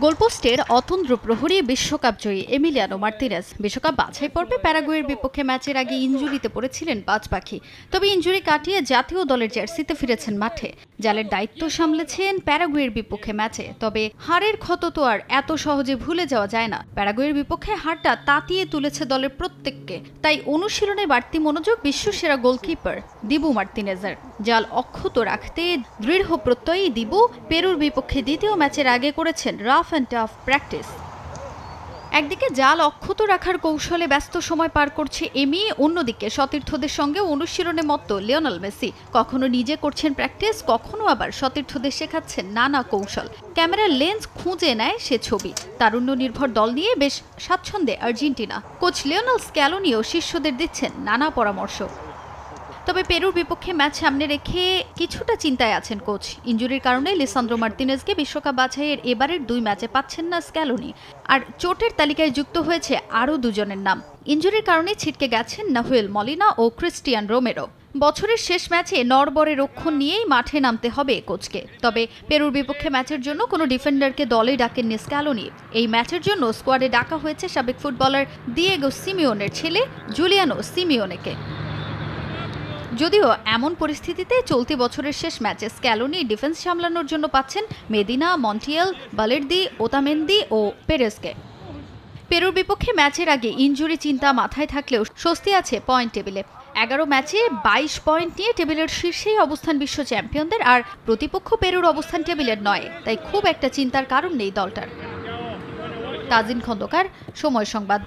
গোলপোস্টের অতন্দ্র প্রহরী বিশ্বকাপ জয়ী Emiliano Martinez বিশ্বকাপ বাছাই পর্বে প্যারাগুয়ের বিপক্ষে ম্যাচের আগে ইনজুরিতে পড়েছিলেন পাঁচ পাখি। তবে ইনজুরি কাটিয়ে জাতীয় দলের জার্সিতে ফিরেছেন মাঠে। জালের দায়িত্ব সামলেছেন প্যারাগুয়ের বিপক্ষে ম্যাচে। তবে হারের ক্ষত তো আর এত সহজে ভুলে যাওয়া যায় না। প্যারাগুয়ের বিপক্ষে হারটা তাতিয়ে তুলেছে দলের প্রত্যেককে। তাই অনুশীলনে বাড়তি মনোযোগ বিশ্বসেরা গোলকিপার দিবু মার্তিনেজের। জাল অক্ষত রাখতে দৃঢ় প্রত্যয়ী দিবু পেরুর বিপক্ষে দ্বিতীয় ম্যাচের আগে করেছেন রাফ অ্যান্ড টাফ প্র্যাকটিস। একদিকে জাল অক্ষত রাখার কৌশলে ব্যস্ত সময় পার করছে এমি, অন্যদিকে সতীর্থদের সঙ্গে অনুশীলনে মত্ত লিওনেল মেসি। কখনো নিজে করছেন প্র্যাকটিস, কখনো আবার সতীর্থদের শেখাচ্ছেন নানা কৌশল। ক্যামেরার লেন্স খুঁজে নেয় সে ছবি। তারুণ্য নির্ভর দল নিয়ে বেশ স্বাচ্ছন্দ্যে আর্জেন্টিনা। কোচ লিওনেল স্ক্যালোনিও শিষ্যদের দিচ্ছেন নানা পরামর্শ। তবে পেরুর বিপক্ষে ম্যাচ সামনে রেখে কিছুটা চিন্তায় আছেন কোচ। ইনজুরির কারণে লিসান্দ্রো মার্তিনেজকে বিশ্বকাপ বাছাইয়ের এবারের 2 ম্যাচে পাচ্ছেন না স্ক্যালোনি। আর চোটের তালিকায় যুক্ত হয়েছে আরও দুজনের নাম। ইনজুরির কারণে ছিটকে গেছেন নাহুয়েল মলিনা ও ক্রিস্টিয়ান রোমেরো। বছরের শেষ ম্যাচে নড়বড়ে রক্ষণ নিয়েই মাঠে নামতে হবে কোচকে। তবে পেরুর বিপক্ষে ম্যাচের জন্য কোনো ডিফেন্ডারকে দলে ডাকেননি স্ক্যালোনি। এই ম্যাচের জন্য স্কোয়াডে ডাকা হয়েছে সাবেক ফুটবলার দিয়েগো সিমিওনের ছেলে জুলিয়ানো সিমিওনেকে। যদিও এমন পরিস্থিতিতে চলতি বছরের শেষ ম্যাচে স্ক্যালোনি ডিফেন্স সামলানোর জন্য পাচ্ছেন মেদিনা, মন্টিয়েল, বালের্দি, ওতামেন্দি ও পেরেসকে। পেরুর বিপক্ষে ম্যাচের আগে ইনজুরি চিন্তা মাথায় থাকলেও স্বস্তি আছে পয়েন্ট টেবিলে। 11 ম্যাচে 22 পয়েন্ট নিয়ে টেবিলের শীর্ষেই অবস্থান বিশ্ব চ্যাম্পিয়নদের। আর প্রতিপক্ষ পেরুর অবস্থান টেবিলের 9, তাই খুব একটা চিন্তার কারণ নেই দলটার। তাজিন খন্দকার, সময় সংবাদ।